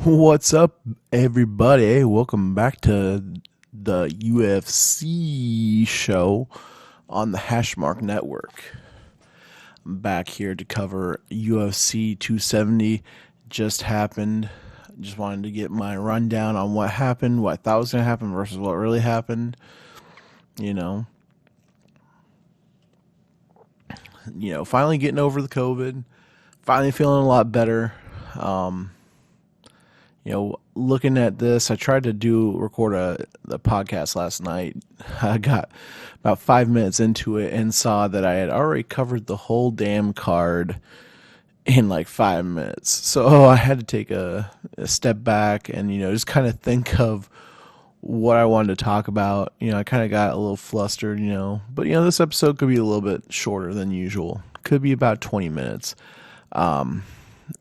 What's up, everybody? Welcome back to the UFC show on the Hashmark Network. I'm back here to cover UFC 270. Just happened. Just wanted to get my rundown on what happened, what I thought was going to happen versus what really happened. You know, finally getting over the COVID. Finally feeling a lot better. Um, Looking at this, I tried to record the podcast last night. I got about 5 minutes into it and saw that I had already covered the whole damn card in like 5 minutes. So I had to take a step back and, just kind of think of what I wanted to talk about. I kind of got a little flustered, but, this episode could be a little bit shorter than usual. Could be about 20 minutes.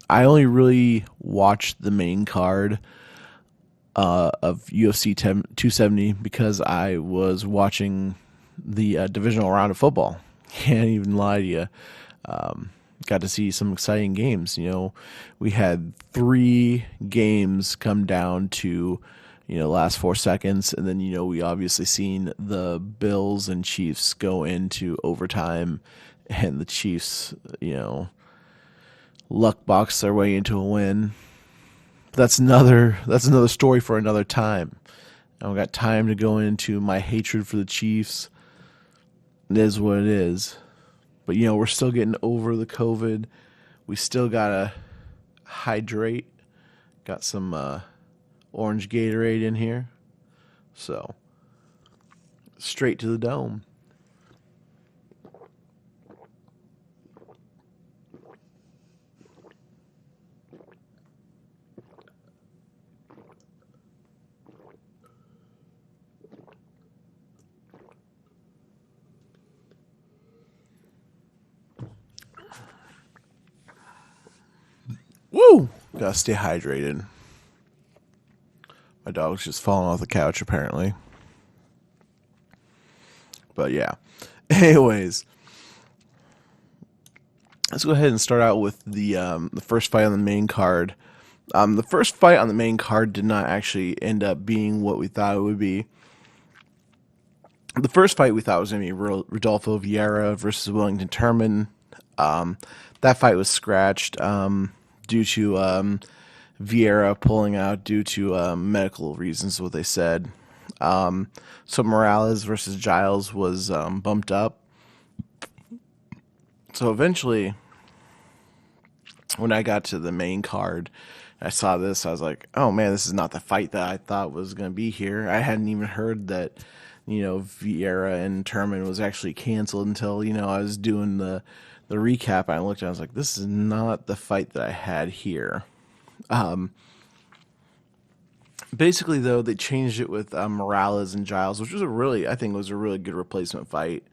I only really watched the main card of UFC 270 because I was watching the divisional round of football. Can't even lie to you. Got to see some exciting games. We had 3 games come down to last 4 seconds, and then we obviously seen the Bills and Chiefs go into overtime, and the Chiefs luck box their way into a win. That's another story for another time. I don't got time to go into my hatred for the Chiefs. It is what it is. But we're still getting over the COVID. We still gotta hydrate. Got some orange Gatorade in here. So straight to the dome. Woo! Gotta stay hydrated. My dog's just falling off the couch apparently. But yeah. Anyways, let's go ahead and start out with the first fight on the main card. The first fight on the main card did not actually end up being what we thought it would be. The first fight we thought was going to be Rodolfo Vieira versus Wellington Turman. That fight was scratched due to Vieira pulling out due to medical reasons, what they said. So Morales versus Giles was bumped up. So eventually, when I got to the main card, I saw this. I was like, "Oh man, this is not the fight that I thought was going to be here." I hadn't even heard that, Vieira and Turman was actually canceled until I was doing the recap. I looked and I was like, "This is not the fight that I had here." Basically, though, they changed it with Morales and Giles, which was I think, was a really good replacement fight.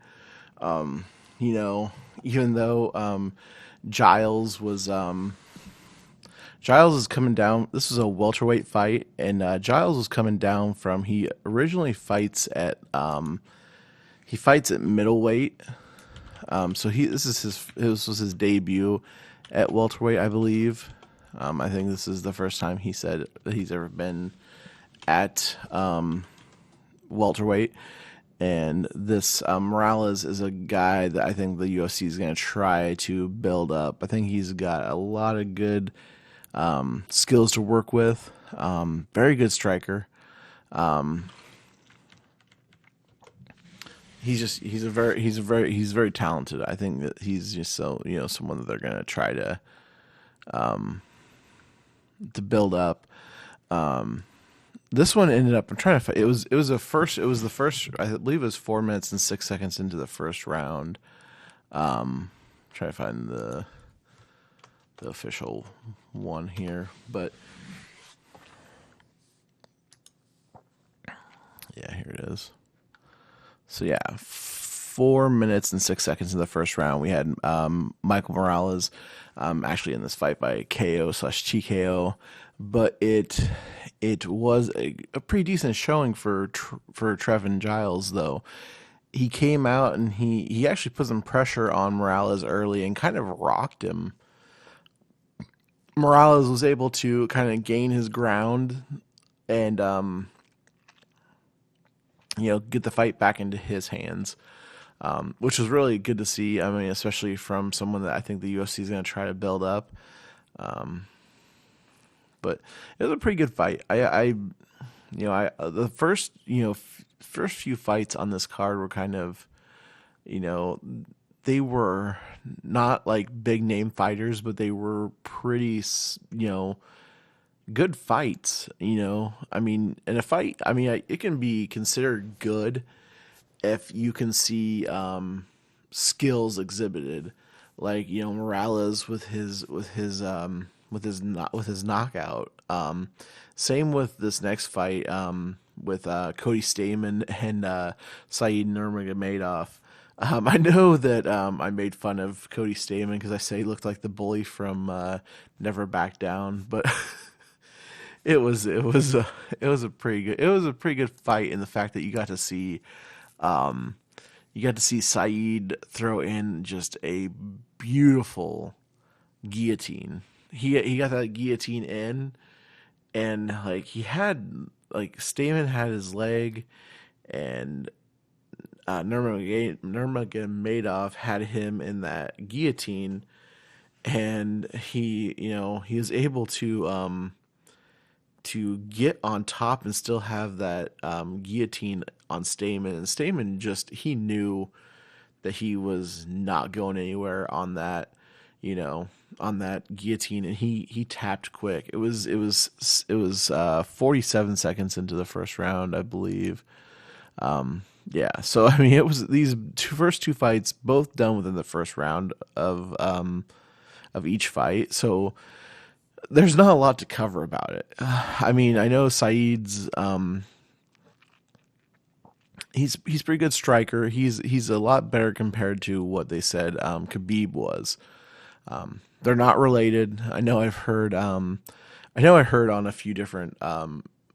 You know, even though Giles was Giles is coming down. This was a welterweight fight, and Giles was coming down from. He originally fights at middleweight. So this was his debut at welterweight, I believe. I think this is the first time he said that he's ever been at welterweight. And this Morales is a guy that I think the UFC is going to try to build up. I think he's got a lot of good skills to work with. Very good striker. He's very talented. I think that he's just someone that they're going to try to build up. This one ended up. I'm trying to find. It was the first. I believe it was 4 minutes and 6 seconds into the first round. Trying to find the official one here, but yeah, here it is. So yeah, 4 minutes and 6 seconds in the first round, we had Michael Morales actually in this fight by KO/TKO, but it was a pretty decent showing for Trevin Giles, though. He came out and he actually put some pressure on Morales early and kind of rocked him. Morales was able to kind of gain his ground and get the fight back into his hands, which was really good to see. I mean, especially from someone that I think the UFC is going to try to build up. But it was a pretty good fight. The first first few fights on this card were kind of, you know, they were not like big name fighters, but they were pretty, good fights. I mean, in a fight, I mean, it can be considered good if you can see skills exhibited, like Morales with his knockout. Same with this next fight with Cody Stamann and Saeed Nurmagomedov. I know that I made fun of Cody Stamann because I say he looked like the bully from Never Back Down, but it was a pretty good fight in the fact that you got to see Saeed throw in just a beautiful guillotine. He got that guillotine in, and like Stamann had his leg, and Nurmagomedov had him in that guillotine, and he was able to get on top and still have that guillotine on Stamann. And Stamann he knew that he was not going anywhere on that, on that guillotine, and he tapped quick. It was 47 seconds into the first round, I believe. Yeah, so I mean, it was these first two fights both done within the first round of each fight. So there's not a lot to cover about it. I mean, I know Saeed's he's pretty good striker. He's a lot better compared to what they said Khabib was. They're not related. I know I heard on a few different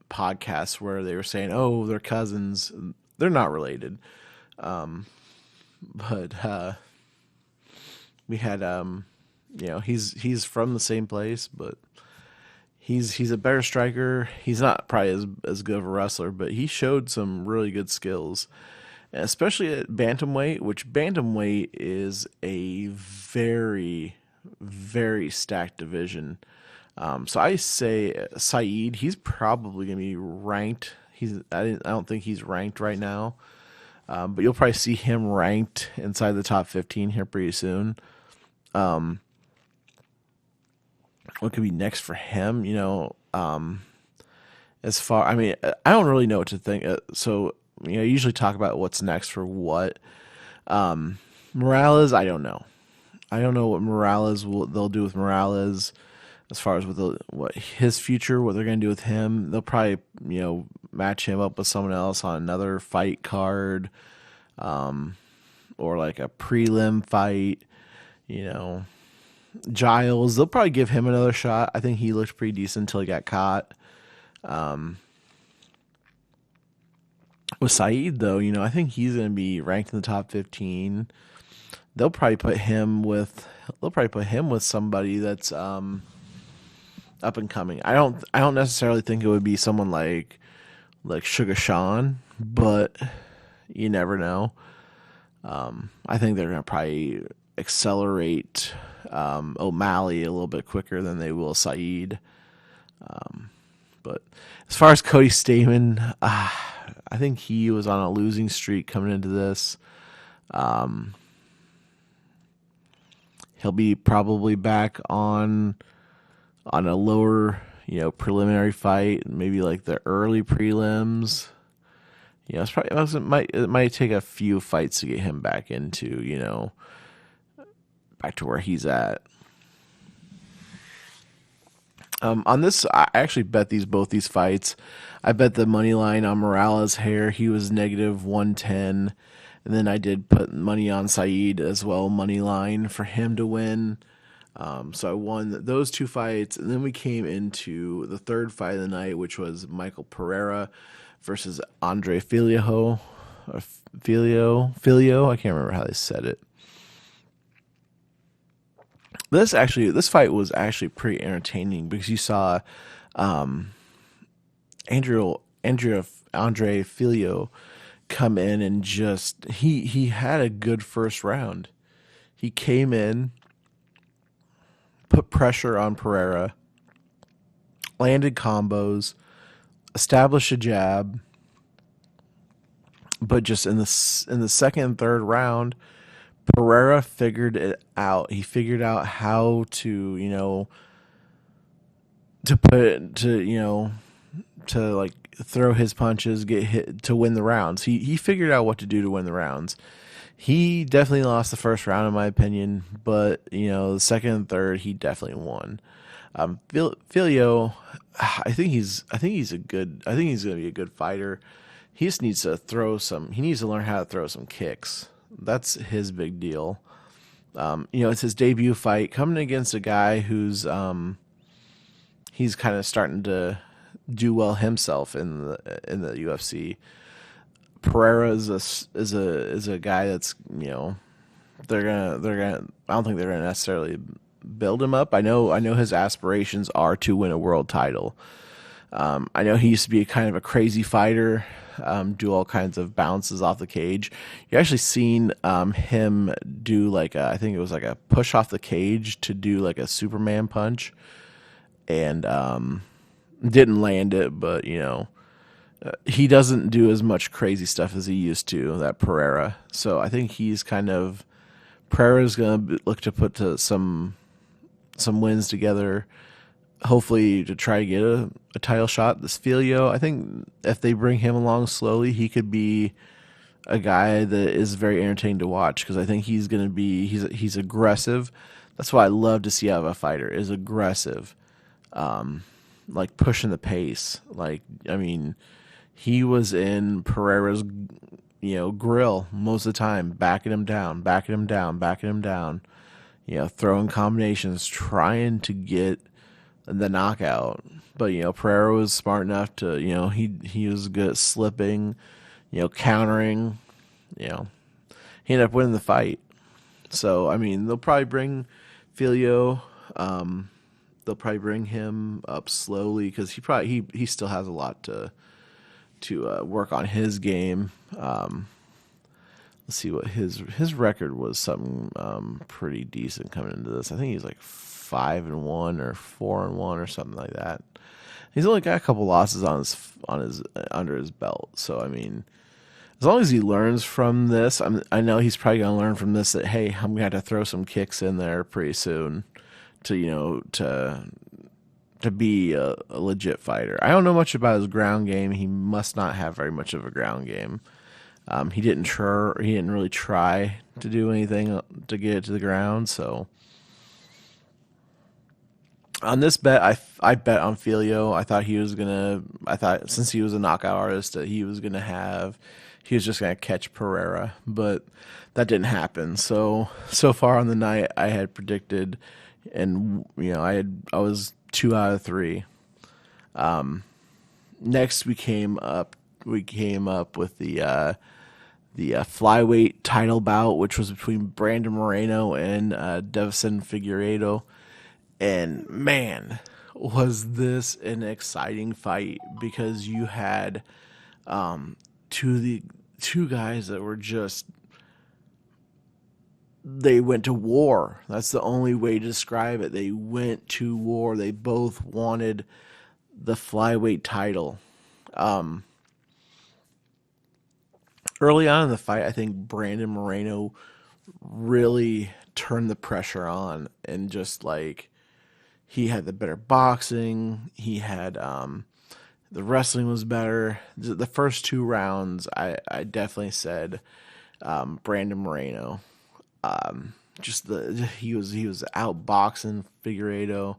podcasts where they were saying, "Oh, they're cousins." They're not related. But we had he's from the same place, but he's a better striker. He's not probably as good of a wrestler, but he showed some really good skills, and especially at bantamweight, which bantamweight is a very, very stacked division. So I say Saeed, he's probably going to be ranked. I don't think he's ranked right now, but you'll probably see him ranked inside the top 15 here pretty soon. What could be next for him? As far, I mean, I don't really know what to think. So, I usually talk about what's next for what. Morales, I don't know. I don't know what they'll do with Morales as far as what his future, what they're going to do with him. They'll probably, match him up with someone else on another fight card, or like a prelim fight, Giles, they'll probably give him another shot. I think he looked pretty decent until he got caught. With Saeed, though, I think he's going to be ranked in the top 15. They'll probably put him with somebody that's up and coming. I don't necessarily think it would be someone like Sugar Sean, but you never know. I think they're going to probably accelerate O'Malley a little bit quicker than they will Saeed. But as far as Cody Stamann, I think he was on a losing streak coming into this. He'll be probably back on a lower, preliminary fight, maybe like the early prelims. It might take a few fights to get him back into, back to where he's at. On this, I actually bet both these fights. I bet the money line on Morales hair. He was -110, and then I did put money on Saeed as well, money line for him to win. So I won those two fights, and then we came into the third fight of the night, which was Michael Pereira versus Andre Filio. Filio. I can't remember how they said it. this fight was actually pretty entertaining because you saw um, Andrew Andre Filio come in and just he had a good first round. He came in, put pressure on Pereira, landed combos, established a jab, but just in the second and third round, Pereira figured it out. He figured out how to, to put to, to like throw his punches, get hit to win the rounds. He figured out what to do to win the rounds. He definitely lost the first round in my opinion, but the second and third he definitely won. Filio, I think he's going to be a good fighter. He just needs to he needs to learn how to throw some kicks. That's his big deal. It's his debut fight coming against a guy who's he's kind of starting to do well himself in the UFC. Pereira is a guy that's they're gonna I don't think they're gonna necessarily build him up. I know his aspirations are to win a world title. I know he used to be kind of a crazy fighter, do all kinds of bounces off the cage. You actually seen him do I think it was like a push off the cage to do like a Superman punch, and didn't land it, but he doesn't do as much crazy stuff as he used to, that Pereira. So I think Pereira's gonna look to put some wins together, hopefully to try to get a title shot. This Filio, I think if they bring him along slowly, he could be a guy that is very entertaining to watch, because I think he's aggressive. That's what I love to see out of a fighter, is aggressive, like pushing the pace. He was in Pereira's grill most of the time, backing him down, throwing combinations, trying to get the knockout. But Pereira was smart enough to he was good at slipping, countering. He ended up winning the fight. So they'll probably bring Filio. They'll probably bring him up slowly because he still has a lot to work on his game. Let's see what his record was. Something pretty decent coming into this. I think he's like 5-1 or 4-1 or something like that. He's only got a couple losses on his under his belt. So as long as he learns from this, I know he's probably gonna learn from this that, hey, I'm gonna have to throw some kicks in there pretty soon to to be a legit fighter. I don't know much about his ground game. He must not have very much of a ground game. He didn't really try to do anything to get it to the ground. So on this bet, I bet on Filio. I thought since he was a knockout artist that he was just gonna catch Pereira, but that didn't happen. So far on the night, I had predicted, and I was 2 out of 3. Next we came up with the flyweight title bout, which was between Brandon Moreno and Devson Figueiredo. And man, was this an exciting fight, because you had two guys that were just, they went to war. That's the only way to describe it. They went to war. They both wanted the flyweight title. Early on in the fight, I think Brandon Moreno really turned the pressure on, and just he had the better boxing. He had the wrestling was better. The first 2 rounds, I definitely said Brandon Moreno. He was outboxing Figueiredo.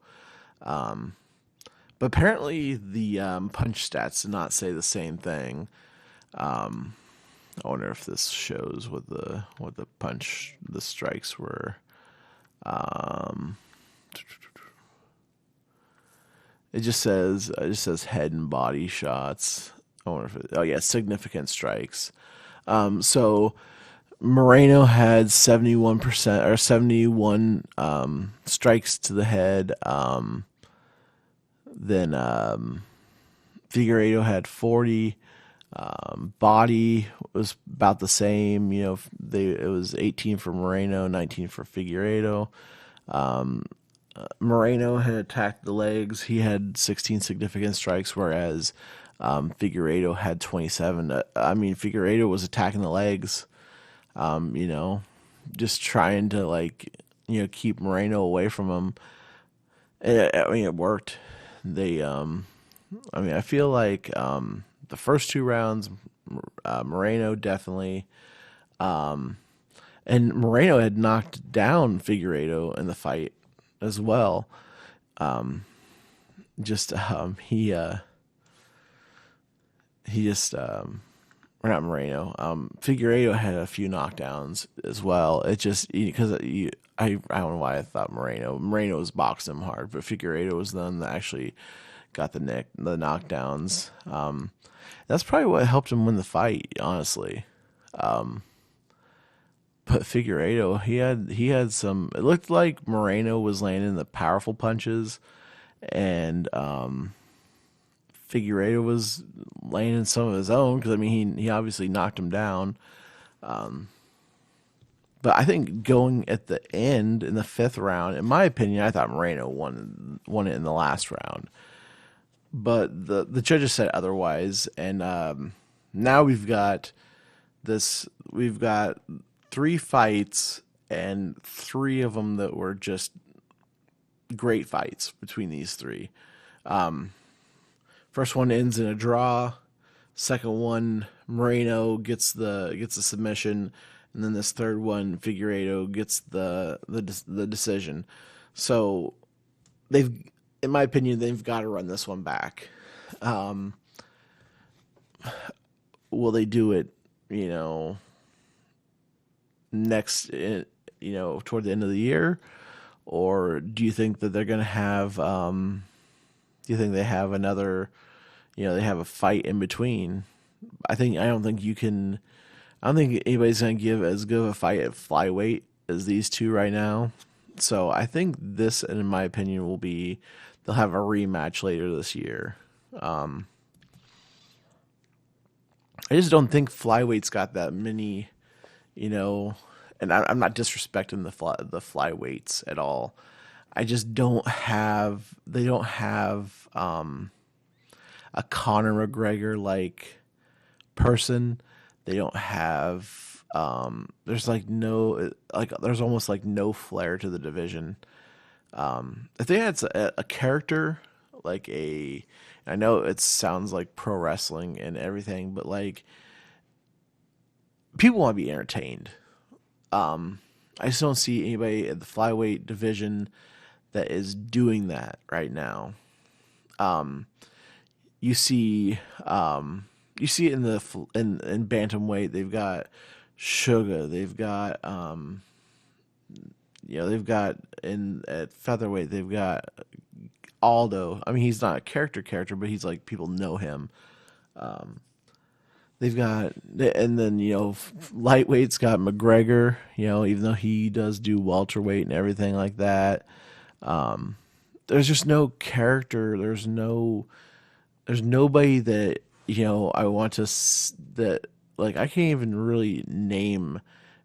But apparently the punch stats did not say the same thing. I wonder if this shows what the strikes were. It just says head and body shots. I wonder if significant strikes. So Moreno had 71% or 71 strikes to the head. Then Figueiredo had 40. Body was about the same. It was 18 for Moreno, 19 for Figueiredo. Moreno had attacked the legs. He had 16 significant strikes, whereas Figueiredo had 27. Figueiredo was attacking the legs, just trying to keep Moreno away from him. It worked. I feel like the first two rounds, Moreno definitely, and Moreno had knocked down Figueiredo in the fight as well. Or not Moreno. Figueiredo had a few knockdowns as well. It just because I don't know why I thought Moreno was boxing him hard, but Figueiredo was the one that actually got the knockdowns. That's probably what helped him win the fight, honestly. But Figueiredo, he had some. It looked like Moreno was landing the powerful punches, and Figueiredo was landing some of his own because he obviously knocked him down. But I think going at the end in the fifth round, in my opinion, I thought Moreno won it in the last round. But the judges said otherwise, and now we've got 3 fights, and 3 of them that were just great fights between these 3. First one ends in a draw. Second one, Moreno gets the submission, and then this third one, Figueiredo gets the decision. So in my opinion, they've got to run this one back. Will they do it? Next, toward the end of the year, or do you think that they're going to have? Do you think they have another? They have a fight in between. I don't think anybody's going to give as good of a fight at flyweight as these 2 right now. So I think this, in my opinion, they'll have a rematch later this year. I just don't think flyweight's got that many, and I'm not disrespecting the flyweights at all. I just don't have. They don't have a Conor McGregor like person. They don't have. There's there's almost no flair to the division. If they had a character I know it sounds like pro wrestling and everything, but people want to be entertained. I just don't see anybody at the flyweight division that is doing that right now. You see it in in bantamweight. They've got Sugar. They've got they've got at featherweight. They've got Aldo. He's not a character, but he's people know him. They've got, and then lightweight's got McGregor. Even though he does do welterweight and everything like that, there's just no character. There's nobody that I want to that I can't even really name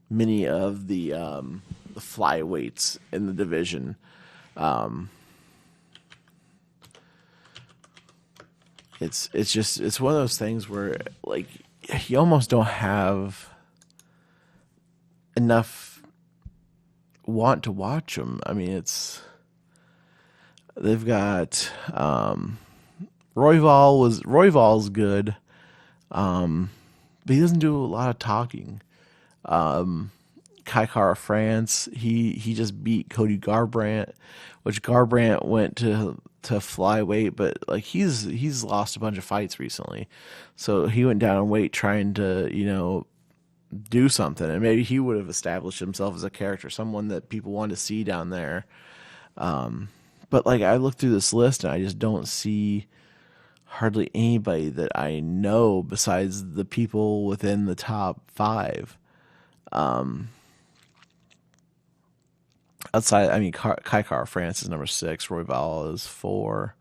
many of the flyweights in the division. It's one of those things where you almost don't have enough want to watch them. They've got Royval's good, but he doesn't do a lot of talking. Kai Kara France, he just beat Cody Garbrandt, which Garbrandt went to flyweight, but he's lost a bunch of fights recently, so he went down in weight trying to do something, and maybe he would have established himself as a character, someone that people want to see down there. But I look through this list and I just don't see hardly anybody that I know besides the people within the top 5. Outside, I mean, Kai Kara France is number 6. Royval is 4.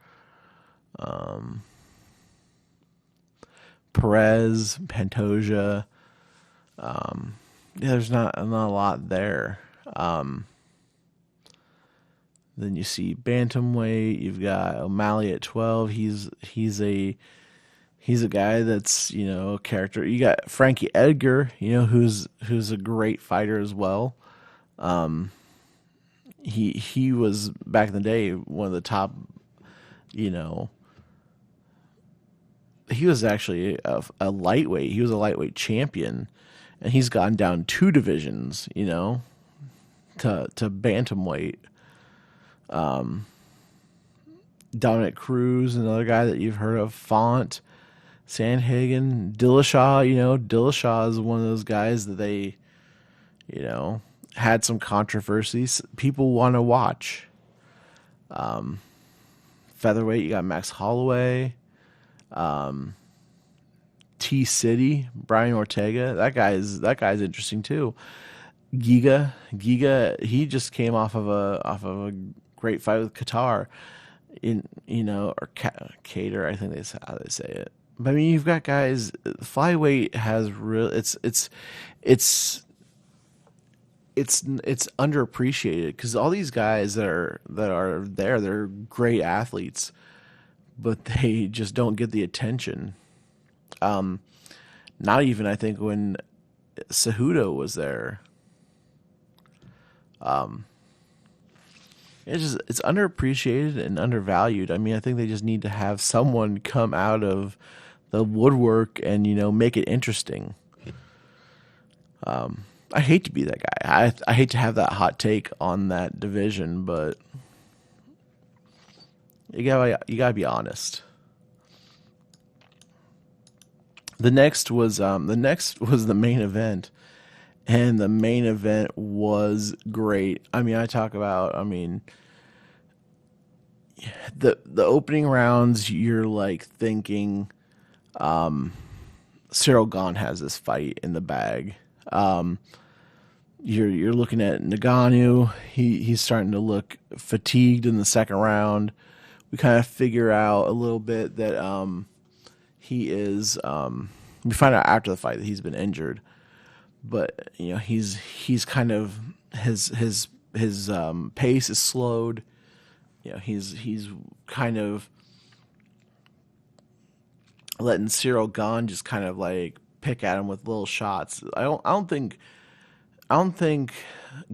Perez, Pantoja. Yeah, there's not a lot there. Then you see bantamweight. You've got O'Malley at 12. He's a guy that's, a character. You got Frankie Edgar, who's a great fighter as well. He was back in the day one of the top, he was actually a lightweight. He was a lightweight champion, and he's gone down 2 divisions, to bantamweight. Dominic Cruz, another guy that you've heard of. Font, Sandhagen, Dillashaw. Dillashaw is one of those guys that they, had some controversies. People want to watch. Featherweight, you got Max Holloway. T City, Brian Ortega. That guy's interesting too. Giga, he just came off of a great fight with Qatar, or Cater, I think that's how they say it. But I mean, you've got guys. Flyweight has real. It's underappreciated because all these guys that are there, they're great athletes, but they just don't get the attention. Not even, I think, when Cejudo was there. It's underappreciated and undervalued. I mean, I think they just need to have someone come out of the woodwork and, make it interesting. I hate to be that guy. I hate to have that hot take on that division, but you gotta be honest. The next was the main event, and the main event was great. I mean, the opening rounds, you're like thinking, Cyril Gane has this fight in the bag. You're looking at Ngannou. He's starting to look fatigued in the second round. We kind of figure out a little bit that he is. We find out after the fight that he's been injured, but he's kind of his pace is slowed. He's kind of letting Cyril Gane just kind of like pick at him with little shots. I don't think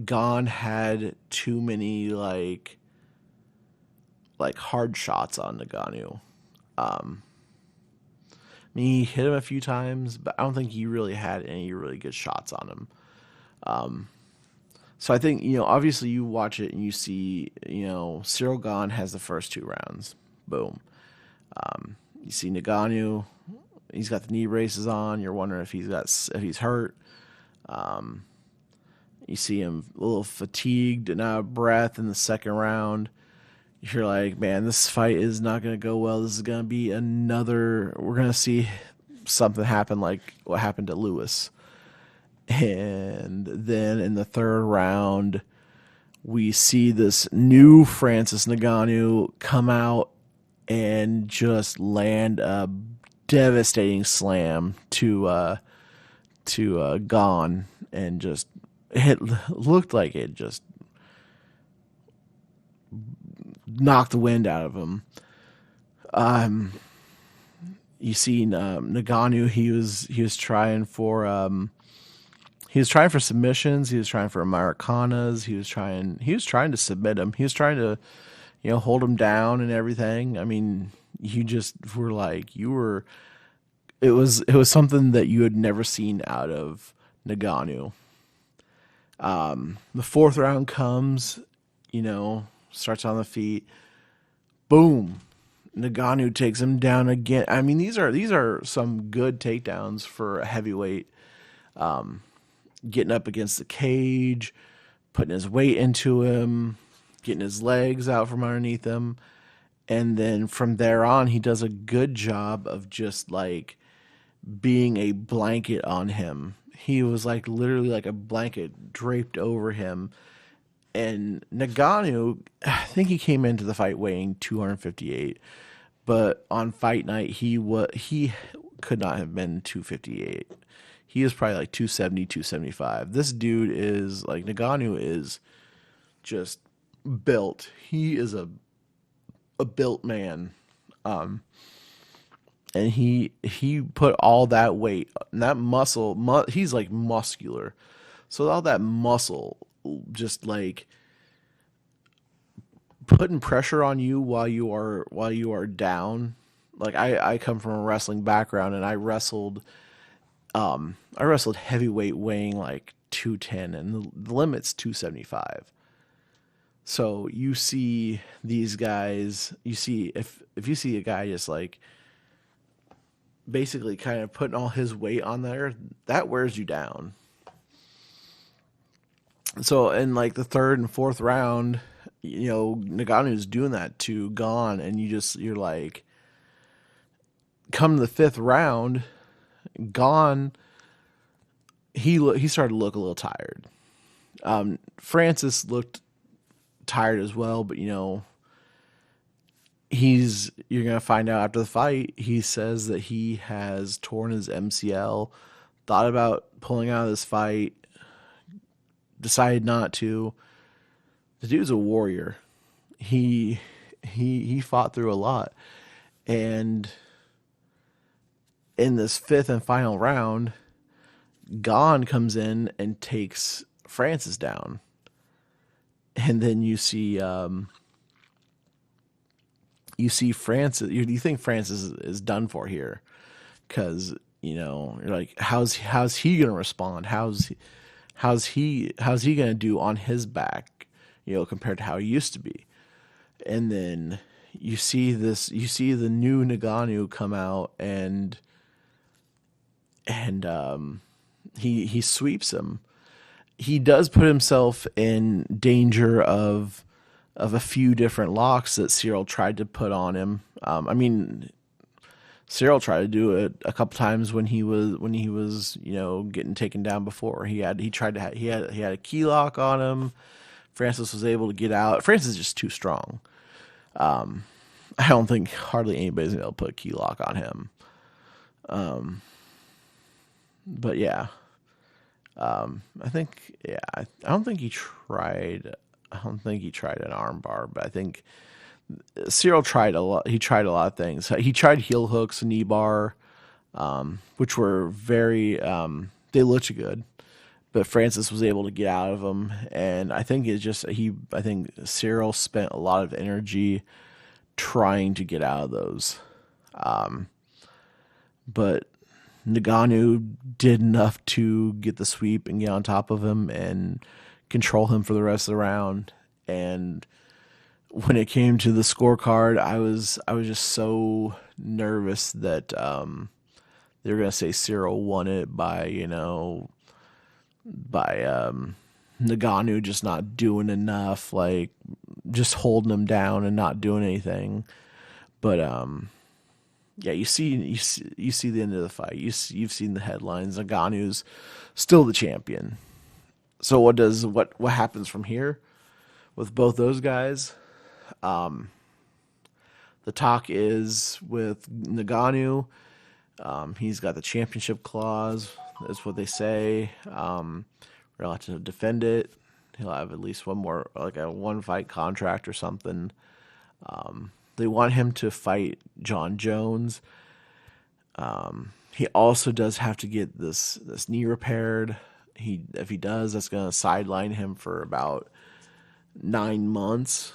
Gane had too many like hard shots on Ngannou. I mean, he hit him a few times, but I don't think he really had any really good shots on him. So I think, obviously you watch it and you see, Cyril Gane has the first 2 rounds. Boom. You see Ngannou, he's got the knee braces on. You're wondering if he's hurt. You see him a little fatigued and out of breath in the second round. You're like, man, this fight is not going to go well. This is going to be we're going to see something happen like what happened to Lewis. And then in the third round, we see this new Francis Ngannou come out and just land a devastating slam to Gane, and just it looked like it just knocked the wind out of him. You see Ngannou, he was trying for submissions. He was trying for Americanas. He was trying to submit him. He was trying to, hold him down and everything. I mean, you just were like, it was something that you had never seen out of Ngannou. The fourth round comes, starts on the feet. Boom. Ngannou takes him down again. I mean, these are some good takedowns for a heavyweight. Getting up against the cage, putting his weight into him, getting his legs out from underneath him. And then from there on, he does a good job of just like being a blanket on him. He was like literally like a blanket draped over him. And Ngannou, I think he came into the fight weighing 258, but on fight night he could not have been 258. He is probably like 270, 275. This dude is like, Ngannou is just built. He is a built man. And he put all that weight and that muscle, he's like muscular. So all that muscle just like putting pressure on you while you are down. Like I come from a wrestling background, and I wrestled heavyweight weighing like 210, and the limit's 275. So you see these guys, if you see a guy just like basically kind of putting all his weight on there, that wears you down. So in like the third and fourth round, Ngannou's doing that to Gane, and you're like, come to the fifth round, Gane, he started to look a little tired. Francis looked tired as well, but you're gonna find out after the fight. He says that he has torn his MCL, thought about pulling out of this fight, decided not to. The dude's a warrior. He fought through a lot, and in this fifth and final round, Gane comes in and takes Francis down, and then you see Francis. You think Francis is done for here, because you're like, how's he gonna respond? How's he gonna do on his back? Compared to how he used to be. And then you see the new Ngannou come out, and he sweeps him. He does put himself in danger of a few different locks that Cyril tried to put on him. Cyril tried to do it a couple times when he was getting taken down before. He had a key lock on him. Francis was able to get out. Francis is just too strong. I don't think hardly anybody's able to put a key lock on him. But yeah, I don't think he tried. I don't think he tried an arm bar, but I think Cyril tried a lot. He tried a lot of things. He tried heel hooks, knee bar, which were very. They looked good. But Francis was able to get out of them, and I think I think Cyril spent a lot of energy trying to get out of those. But Ngannou did enough to get the sweep and get on top of him and control him for the rest of the round. And when it came to the scorecard, I was just so nervous that they were gonna say Cyril won it by Ngannou just not doing enough, like just holding him down and not doing anything. But yeah, you see the end of the fight. You've seen the headlines. Ngannou's still the champion. So what happens from here with both those guys? The talk is with Ngannou. He's got the championship clause. That's what they say. We're allowed to defend it. He'll have at least one more, like a one fight contract or something. They want him to fight John Jones. He also does have to get this knee repaired. If he does, that's going to sideline him for about 9 months.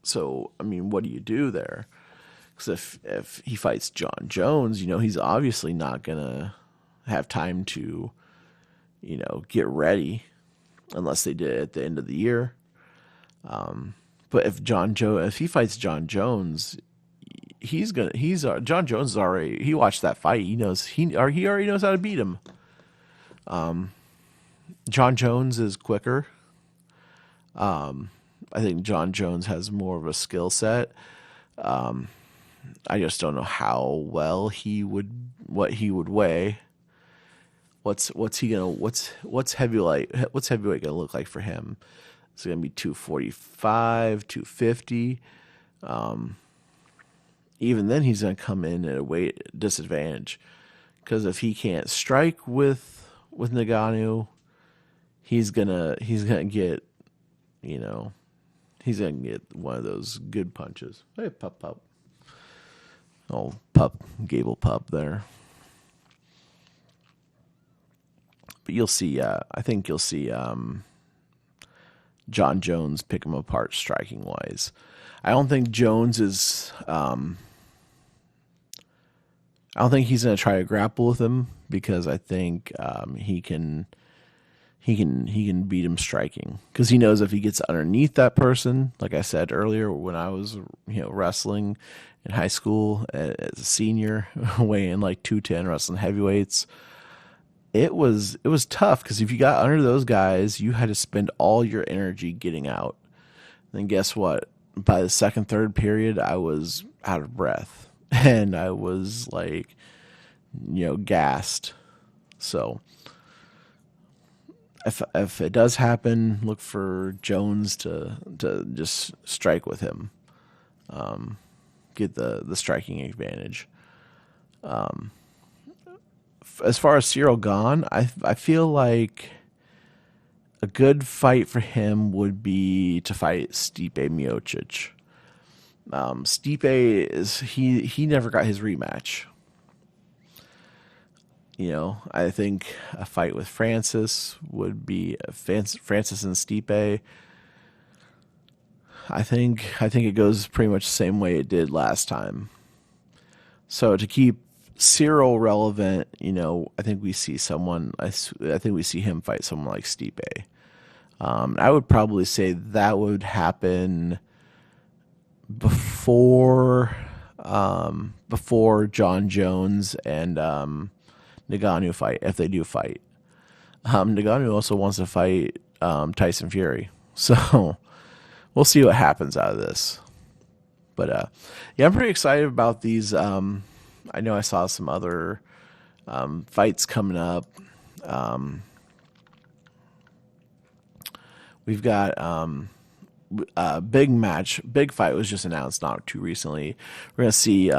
So, what do you do there? Because if he fights John Jones, he's obviously not going to have time to, get ready unless they did it at the end of the year. But if he fights John Jones, John Jones is already, he watched that fight. He already knows how to beat him. John Jones is quicker. I think John Jones has more of a skill set. I just don't know how well what he would weigh. what's he gonna what's heavyweight gonna look like for him? It's gonna be 245, 250. Even then, he's gonna come in at a weight disadvantage because if he can't strike with Ngannou, he's gonna get you know he's gonna get one of those good punches. Hey, pup, oh pup, Gable pup there. But you'll see. I think you'll see John Jones pick him apart striking wise. I don't think Jones is. I don't think he's going to try to grapple with him because I think he can beat him striking because he knows if he gets underneath that person, like I said earlier, when I was wrestling in high school as a senior, weighing like 210, wrestling heavyweights. It was tough because if you got under those guys, you had to spend all your energy getting out. And then guess what? By the second, third period, I was out of breath and I was like, gassed. So if it does happen, look for Jones to just strike with him, get the striking advantage. As far as Cyril Gane, I feel like a good fight for him would be to fight Stipe Miocic. Stipe he never got his rematch. I think a fight with Francis would be Francis and Stipe. I think it goes pretty much the same way it did last time. So to keep Cyril relevant, I think we see someone. I think we see him fight someone like Stipe. I would probably say that would happen before John Jones and Ngannou fight, if they do fight. Ngannou also wants to fight Tyson Fury, so we'll see what happens out of this. But I'm pretty excited about these. I know I saw some other fights coming up. We've got a big fight was just announced not too recently. We're going to see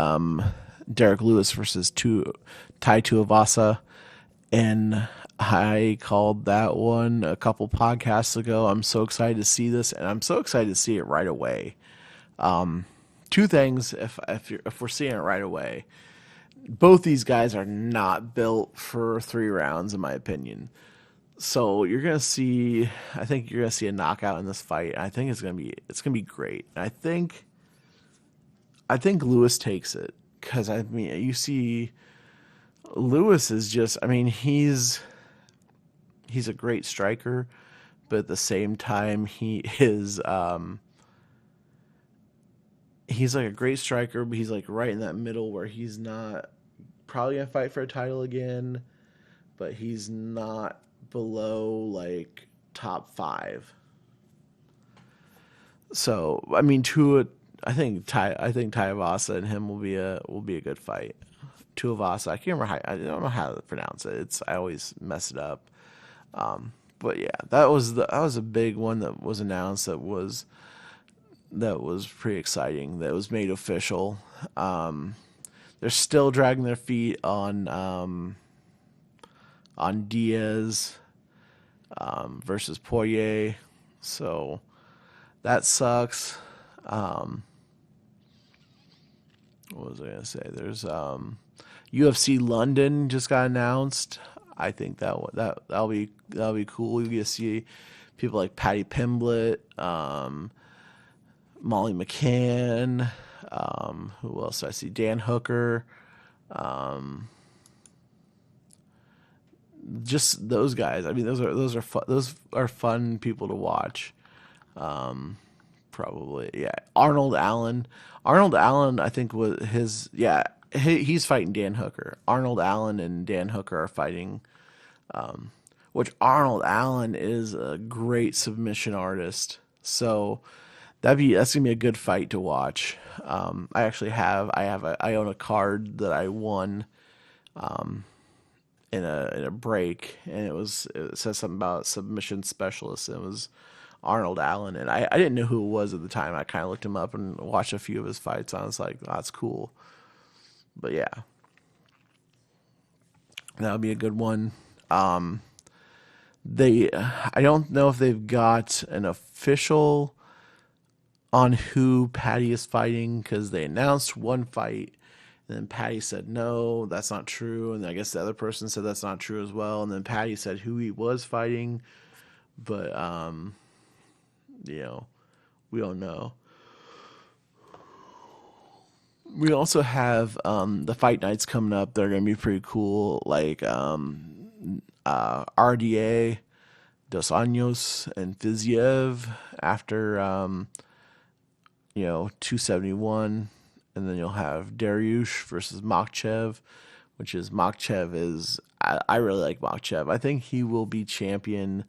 Derek Lewis versus Tai Tuivasa, and I called that one a couple podcasts ago. I'm so excited to see this, and I'm so excited to see it right away. Two things, if we're seeing it right away. Both these guys are not built for 3 rounds, in my opinion. So I think you're gonna see a knockout in this fight. I think it's gonna be great. And I think Lewis takes it because you see, Lewis is just. He's a great striker, but at the same time, he is. He's like a great striker, but he's like right in that middle where he's not probably gonna fight for a title again, but he's not below like top 5. So I think Tuivasa and him will be a good fight. Tuivasa, I don't know how to pronounce it. I always mess it up. But yeah, that was a big one that was announced. That was pretty exciting. That was made official. They're still dragging their feet on Diaz versus Poirier, so that sucks. What was I gonna say? There's UFC London just got announced. I think that'll be cool. You get to see people like Patty Pimblett, Molly McCann. Who else do I see? Dan Hooker. Just those guys. Those are fun people to watch. Probably, yeah. Arnold Allen, I think he's fighting Dan Hooker. Arnold Allen and Dan Hooker are fighting. Which Arnold Allen is a great submission artist. So that's gonna be a good fight to watch. I own a card that I won in a break, and it says something about submission specialist, and it was Arnold Allen, and I didn't know who it was at the time. I kind of looked him up and watched a few of his fights. And I was like, oh, that's cool. But yeah, that would be a good one. I don't know if they've got an official on who Patty is fighting, because they announced one fight, and then Patty said no, that's not true, and I guess the other person said that's not true as well, and then Patty said who he was fighting, but we don't know. We also have the fight nights coming up. They're going to be pretty cool, like RDA, Dos Anjos, and Fiziev after 271, and then you'll have Dariush versus Makhachev, which is Makhachev is I really like Makhachev. I think he will be champion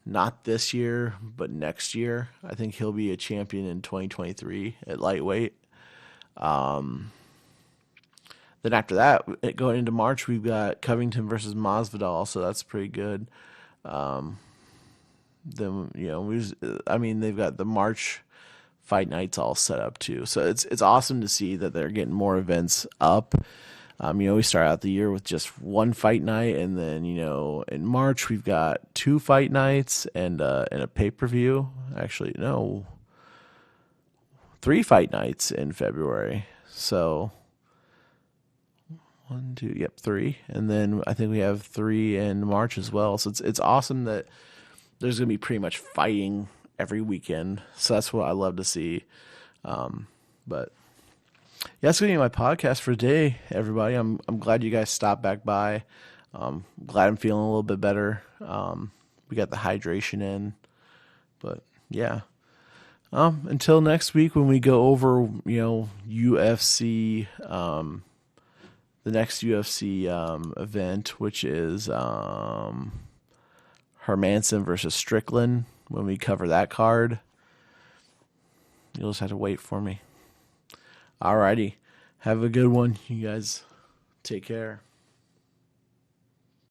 not this year, but next year. I think he'll be a champion in 2023 at lightweight. Then after that, going into March, we've got Covington versus Masvidal, so that's pretty good. Then they've got the March fight nights all set up too, so it's awesome to see that they're getting more events up. We start out the year with just one fight night, and then in March we've got two fight nights and a pay-per-view. Actually, no, three fight nights in February. So three, and then I think we have three in March as well. So it's awesome that there's gonna be pretty much fighting every weekend. So that's what I love to see. But yeah, that's gonna be my podcast for today, everybody. I'm glad you guys stopped back by. Glad I'm feeling a little bit better. We got the hydration in, but yeah. Until next week when we go over, UFC, the next UFC event, which is Hermanson versus Strickland. When we cover that card, you'll just have to wait for me. Alrighty. Have a good one. You guys take care.